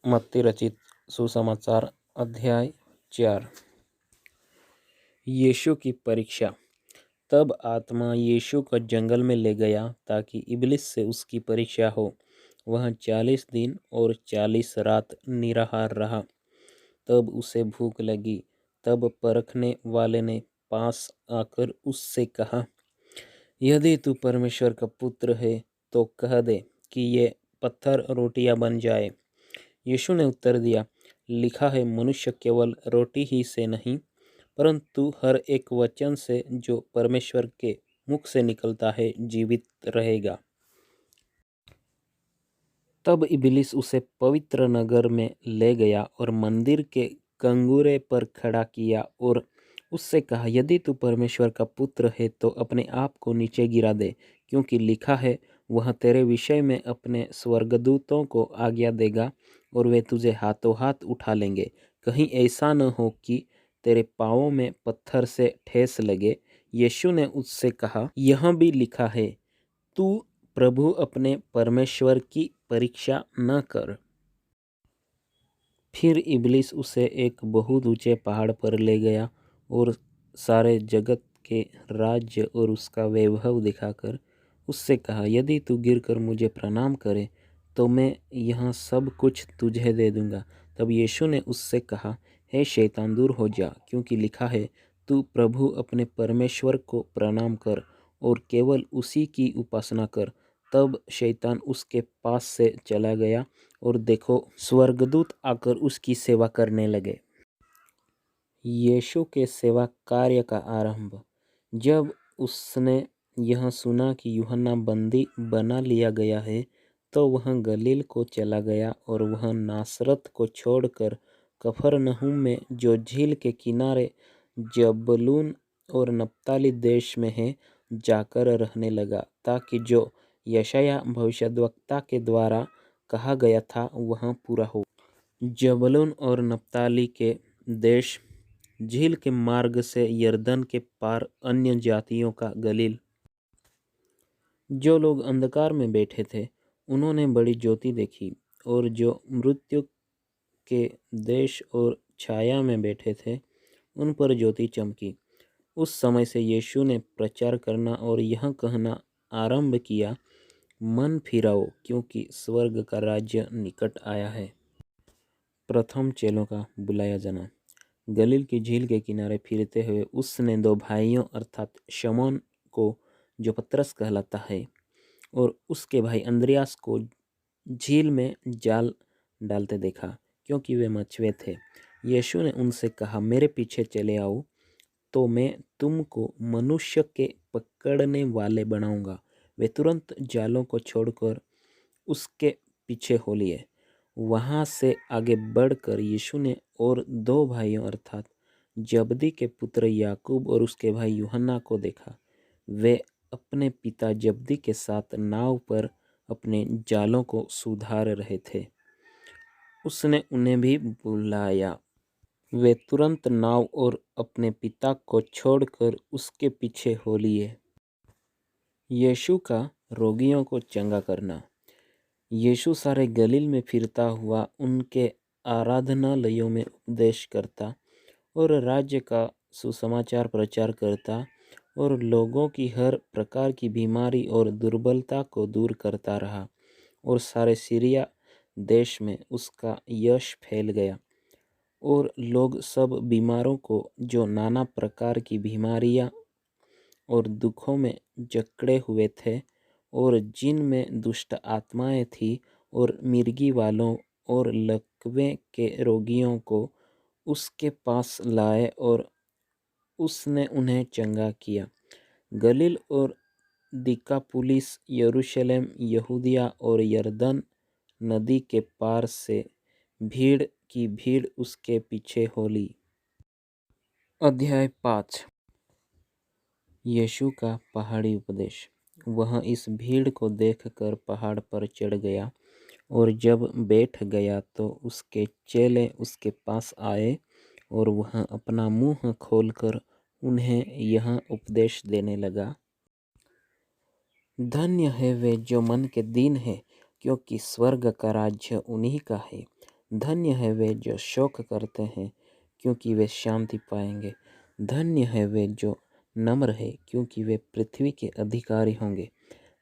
मत्ती रचित सुसमाचार अध्याय 4। यीशु की परीक्षा। तब आत्मा यीशु को जंगल में ले गया ताकि इब्लिस से उसकी परीक्षा हो। वह 40 दिन और 40 रात निराहार रहा। तब उसे भूख लगी। तब परखने वाले ने पास आकर उससे कहा, यदि तू परमेश्वर का पुत्र है तो कह दे कि ये पत्थर रोटियां बन जाए। यीशु ने उत्तर दिया, लिखा है, मनुष्य केवल रोटी ही से नहीं परंतु हर एक वचन से जो परमेश्वर के मुख से निकलता है जीवित रहेगा। तब इब्लिस उसे पवित्र नगर में ले गया और मंदिर के कंगूरे पर खड़ा किया और उससे कहा, यदि तू परमेश्वर का पुत्र है तो अपने आप को नीचे गिरा दे, क्योंकि लिखा है, वह तेरे विषय में अपने स्वर्गदूतों को आज्ञा देगा और वे तुझे हाथों हाथ उठा लेंगे। कहीं ऐसा न हो कि तेरे पाँवों में पत्थर से ठेस लगे। यीशु ने उससे कहा, यह भी लिखा है, तू प्रभु अपने परमेश्वर की परीक्षा न कर। फिर इब्लिस उसे एक बहुत ऊंचे पहाड़ पर ले गया और सारे जगत के राज्य और उसका वैभव दिखाकर उससे कहा, यदि तू गिरकर मुझे प्रणाम करे तो मैं यह सब कुछ तुझे दे दूंगा। तब यीशु ने उससे कहा, हे शैतान, दूर हो जा, क्योंकि लिखा है, तू प्रभु अपने परमेश्वर को प्रणाम कर और केवल उसी की उपासना कर। तब शैतान उसके पास से चला गया और देखो, स्वर्गदूत आकर उसकी सेवा करने लगे। यीशु के सेवा कार्य का आरंभ। जब उसने यह सुना कि यूहन्ना बंदी बना लिया गया है तो वह गलील को चला गया और वह नासरत को छोड़कर कफरनहूम में, जो झील के किनारे जबूलून और नप्ताली देश में है, जाकर रहने लगा, ताकि जो यशायाह भविष्यद्वक्ता के द्वारा कहा गया था वह पूरा हो। जबूलून और नप्ताली के देश, झील के मार्ग से यरदन के पार अन्य जातियों का गलील। जो लोग अंधकार में बैठे थे उन्होंने बड़ी ज्योति देखी, और जो मृत्यु के देश और छाया में बैठे थे उन पर ज्योति चमकी। उस समय से यीशु ने प्रचार करना और यह कहना आरंभ किया, मन फिराओ, क्योंकि स्वर्ग का राज्य निकट आया है। प्रथम चेलों का बुलाया जाना। गलील की झील के किनारे फिरते हुए उसने दो भाइयों अर्थात शमौन को, जो पतरस कहलाता है, और उसके भाई अंद्रियास को झील में जाल डालते देखा, क्योंकि वे मछुए थे। यीशु ने उनसे कहा, मेरे पीछे चले आओ तो मैं तुमको मनुष्य के पकड़ने वाले बनाऊंगा। वे तुरंत जालों को छोड़कर उसके पीछे हो लिए। वहां से आगे बढ़कर यीशु ने और दो भाइयों अर्थात जबदी के पुत्र याकूब और उसके भाई यूहन्ना को देखा। वे अपने पिता जबदी के साथ नाव पर अपने जालों को सुधार रहे थे। उसने उन्हें भी बुलाया। वे तुरंत नाव और अपने पिता को छोड़कर उसके पीछे हो लिए। यीशु का रोगियों को चंगा करना। यीशु सारे गलील में फिरता हुआ उनके आराधनालयों में उपदेश करता और राज्य का सुसमाचार प्रचार करता और लोगों की हर प्रकार की बीमारी और दुर्बलता को दूर करता रहा, और सारे सीरिया देश में उसका यश फैल गया। और लोग सब बीमारों को, जो नाना प्रकार की बीमारियां और दुखों में जकड़े हुए थे और जिन में दुष्ट आत्माएं थी, और मिर्गी वालों और लकवे के रोगियों को उसके पास लाए और उसने उन्हें चंगा किया। गलील और दिकापुलिस, यरूशलेम, यहूदिया और यरदन नदी के पार से भीड़ की भीड़ उसके पीछे हो ली। अध्याय 5। यीशु का पहाड़ी उपदेश। वह इस भीड़ को देखकर पहाड़ पर चढ़ गया, और जब बैठ गया तो उसके चेले उसके पास आए, और वह अपना मुंह खोलकर उन्हें यह उपदेश देने लगा, धन्य है वे जो मन के दीन है, क्योंकि स्वर्ग का राज्य उन्हीं का है। धन्य है वे जो शोक करते हैं, क्योंकि वे शांति पाएंगे। धन्य है वे जो नम्र है, क्योंकि वे पृथ्वी के अधिकारी होंगे।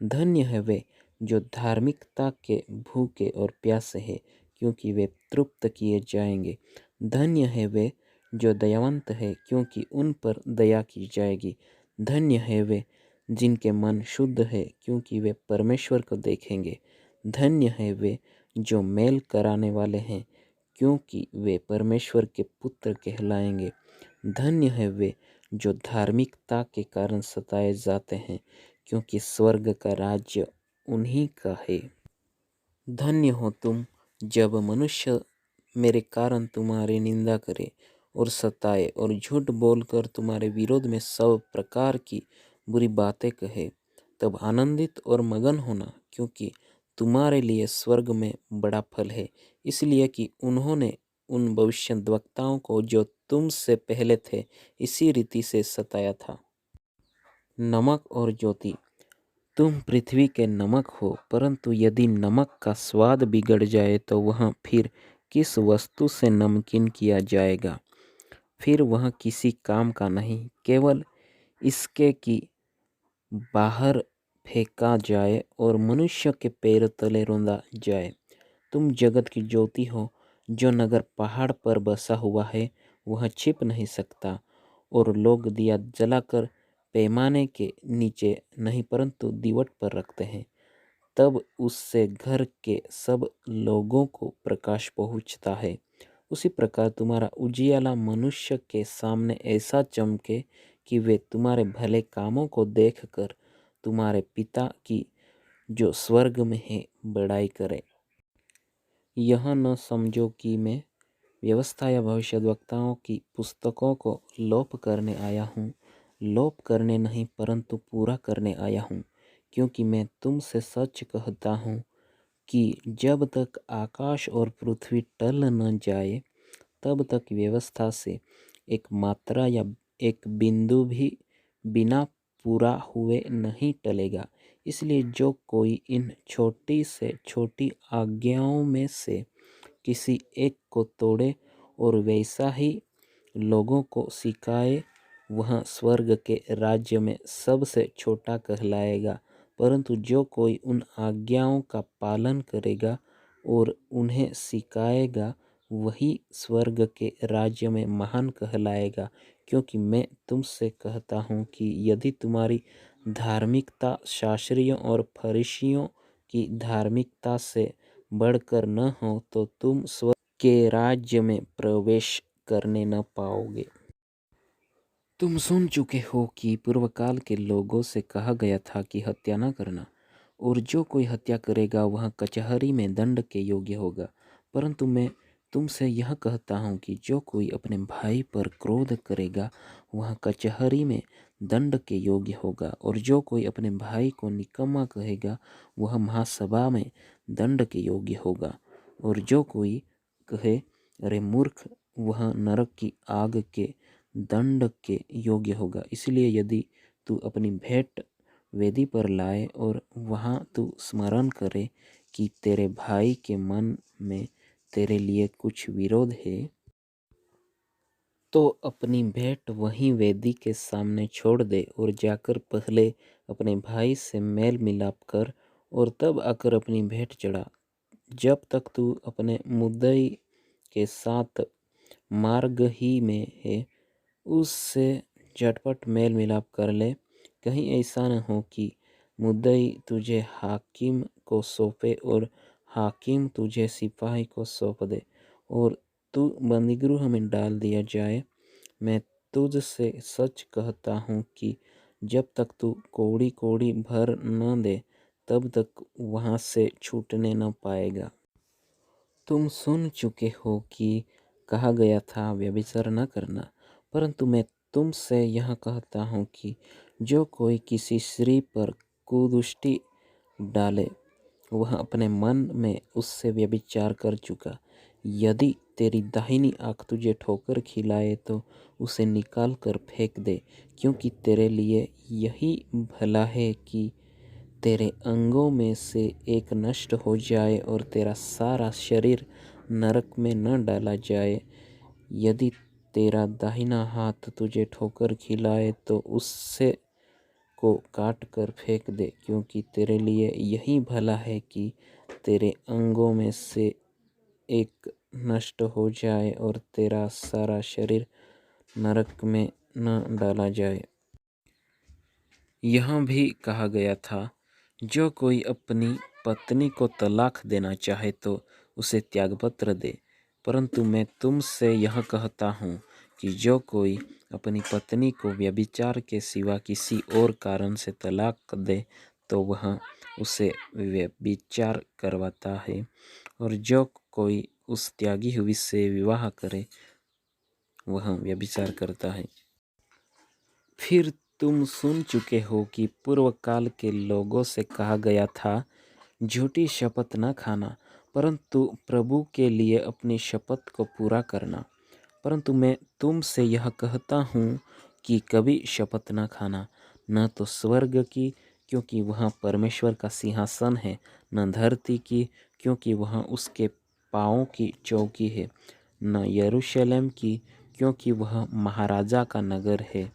धन्य है वे जो धार्मिकता के भूखे और प्यासे हैं, क्योंकि वे तृप्त किए जाएंगे। धन्य है वे जो दयावंत है, क्योंकि उन पर दया की जाएगी। धन्य है वे जिनके मन शुद्ध है, क्योंकि वे परमेश्वर को देखेंगे। धन्य है वे जो मेल कराने वाले हैं, क्योंकि वे परमेश्वर के पुत्र कहलाएंगे। धन्य है वे जो धार्मिकता के कारण सताए जाते हैं, क्योंकि स्वर्ग का राज्य उन्हीं का है। धन्य हो तुम जब मनुष्य मेरे कारण तुम्हारी निंदा करे और सताए और झूठ बोलकर तुम्हारे विरोध में सब प्रकार की बुरी बातें कहे। तब आनंदित और मगन होना, क्योंकि तुम्हारे लिए स्वर्ग में बड़ा फल है, इसलिए कि उन्होंने उन भविष्यद्वक्ताओं को जो तुमसे पहले थे इसी रीति से सताया था। नमक और ज्योति। तुम पृथ्वी के नमक हो, परंतु यदि नमक का स्वाद बिगड़ जाए तो वह फिर किस वस्तु से नमकीन किया जाएगा? फिर वह किसी काम का नहीं, केवल इसके कि बाहर फेंका जाए और मनुष्य के पैर तले रौंदा जाए। तुम जगत की ज्योति हो। जो नगर पहाड़ पर बसा हुआ है वह छिप नहीं सकता, और लोग दिया जलाकर पैमाने के नीचे नहीं परंतु दीवट पर रखते हैं, तब उससे घर के सब लोगों को प्रकाश पहुँचता है। उसी प्रकार तुम्हारा उजियाला मनुष्य के सामने ऐसा चमके कि वे तुम्हारे भले कामों को देखकर तुम्हारे पिता की जो स्वर्ग में है बड़ाई करे। यह न समझो कि मैं व्यवस्था या भविष्यद्वक्ताओं की पुस्तकों को लोप करने आया हूँ। लोप करने नहीं परंतु पूरा करने आया हूँ, क्योंकि मैं तुमसे सच कहता हूँ कि जब तक आकाश और पृथ्वी टल न जाए तब तक व्यवस्था से एक मात्रा या एक बिंदु भी बिना पूरा हुए नहीं टलेगा। इसलिए जो कोई इन छोटी से छोटी आज्ञाओं में से किसी एक को तोड़े और वैसा ही लोगों को सिखाए, वह स्वर्ग के राज्य में सबसे छोटा कहलाएगा। परंतु जो कोई उन आज्ञाओं का पालन करेगा और उन्हें सिखाएगा, वही स्वर्ग के राज्य में महान कहलाएगा। क्योंकि मैं तुमसे कहता हूँ कि यदि तुम्हारी धार्मिकता शास्त्रियों और फरीसियों की धार्मिकता से बढ़कर न हो तो तुम स्वर्ग के राज्य में प्रवेश करने न पाओगे। तुम सुन चुके हो कि पूर्वकाल के लोगों से कहा गया था कि हत्या न करना, और जो कोई हत्या करेगा वह कचहरी में दंड के योग्य होगा। परंतु मैं तुमसे यह कहता हूँ कि जो कोई अपने भाई पर क्रोध करेगा वह कचहरी में दंड के योग्य होगा, और जो कोई अपने भाई को निकम्मा कहेगा वह महासभा में दंड के योग्य होगा, और जो कोई कहे अरे मूर्ख, वह नरक की आग के दंड के योग्य होगा। इसलिए यदि तू अपनी भेंट वेदी पर लाए और वहाँ तू स्मरण करे कि तेरे भाई के मन में तेरे लिए कुछ विरोध है, तो अपनी भेंट वहीं वेदी के सामने छोड़ दे और जाकर पहले अपने भाई से मेल मिलाप कर और तब आकर अपनी भेंट चढ़ा। जब तक तू अपने मुद्दई के साथ मार्ग ही में है, उससे झटपट मेल मिलाप कर ले। कहीं ऐसा न हो कि मुद्दई तुझे हाकिम को सौंपे और हाकिम तुझे सिपाही को सौंप दे और तू बंदीगृह में डाल दिया जाए। मैं तुझसे सच कहता हूँ कि जब तक तू कौड़ी कौड़ी भर न दे तब तक वहाँ से छूटने न पाएगा। तुम सुन चुके हो कि कहा गया था व्यभिचार न करना, परंतु मैं तुमसे यह कहता हूँ कि जो कोई किसी स्त्री पर कुदृष्टि डाले वह अपने मन में उससे व्यभिचार कर चुका। यदि तेरी दाहिनी आँख तुझे ठोकर खिलाए तो उसे निकाल कर फेंक दे, क्योंकि तेरे लिए यही भला है कि तेरे अंगों में से एक नष्ट हो जाए और तेरा सारा शरीर नरक में न डाला जाए। यदि तेरा दाहिना हाथ तुझे ठोकर खिलाए तो उससे को काट कर फेंक दे, क्योंकि तेरे लिए यही भला है कि तेरे अंगों में से एक नष्ट हो जाए और तेरा सारा शरीर नरक में न डाला जाए। यह भी कहा गया था, जो कोई अपनी पत्नी को तलाक देना चाहे तो उसे त्यागपत्र दे। परंतु मैं तुमसे यह कहता हूँ कि जो कोई अपनी पत्नी को व्यभिचार के सिवा किसी और कारण से तलाक दे तो वह उसे व्यभिचार करवाता है, और जो कोई उस त्यागी हुई से विवाह करे वह व्यभिचार करता है। फिर तुम सुन चुके हो कि पूर्व काल के लोगों से कहा गया था, झूठी शपथ न खाना, परंतु प्रभु के लिए अपनी शपथ को पूरा करना। परंतु मैं तुमसे यह कहता हूँ कि कभी शपथ न खाना, न तो स्वर्ग की, क्योंकि वहाँ परमेश्वर का सिंहासन है, न धरती की, क्योंकि वहाँ उसके पाँवों की चौकी है, न यरूशलेम की, क्योंकि वह महाराजा का नगर है।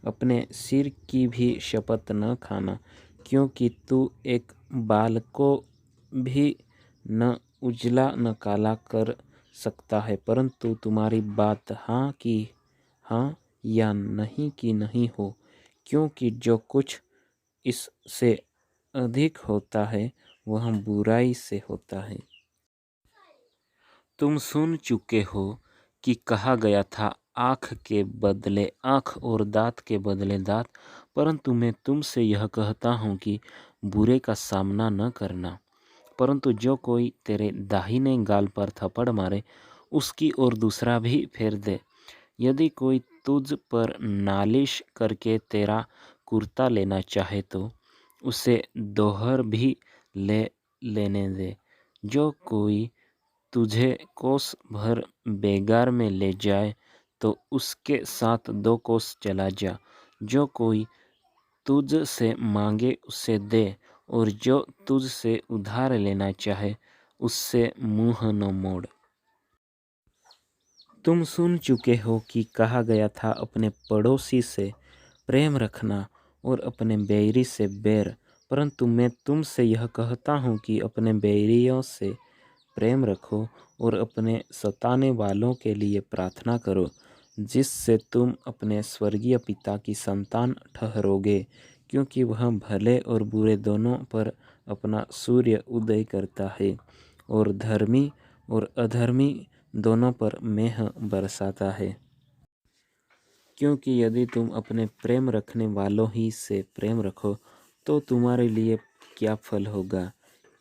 अपने सिर की भी शपथ न खाना, क्योंकि तू एक बाल को भी न उजला न काला कर सकता है, परंतु तुम्हारी बात हाँ की हाँ या नहीं की नहीं हो, क्योंकि जो कुछ इससे अधिक होता है वह बुराई से होता है। तुम सुन चुके हो कि कहा गया था, आँख के बदले आँख और दाँत के बदले दाँत। परंतु मैं तुमसे यह कहता हूँ कि बुरे का सामना न करना। परंतु जो कोई तेरे दाहिने गाल पर थप्पड़ मारे, उसकी ओर दूसरा भी फेर दे। यदि कोई तुझ पर नालिश करके तेरा कुर्ता लेना चाहे तो उसे दोहर भी ले लेने दे। जो कोई तुझे कोस भर बेगार में ले जाए तो उसके साथ 2 कोस चला जा। जो कोई तुझ से मांगे उसे दे, और जो तुझ से उधार लेना चाहे उससे मुँह न मोड़। तुम सुन चुके हो कि कहा गया था, अपने पड़ोसी से प्रेम रखना और अपने बैरी से बैर। परंतु मैं तुमसे यह कहता हूँ कि अपने बैरियों से प्रेम रखो और अपने सताने वालों के लिए प्रार्थना करो, जिससे तुम अपने स्वर्गीय पिता की संतान ठहरोगे, क्योंकि वह भले और बुरे दोनों पर अपना सूर्य उदय करता है और धर्मी और अधर्मी दोनों पर मेह बरसाता है। क्योंकि यदि तुम अपने प्रेम रखने वालों ही से प्रेम रखो तो तुम्हारे लिए क्या फल होगा?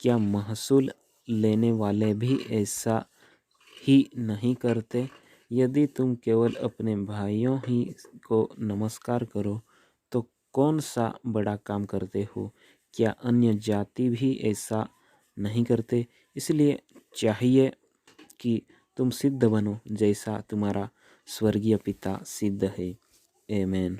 क्या महसूल लेने वाले भी ऐसा ही नहीं करते? यदि तुम केवल अपने भाइयों ही को नमस्कार करो तो कौन सा बड़ा काम करते हो? क्या अन्य जाति भी ऐसा नहीं करते? इसलिए चाहिए कि तुम सिद्ध बनो, जैसा तुम्हारा स्वर्गीय पिता सिद्ध है। आमीन।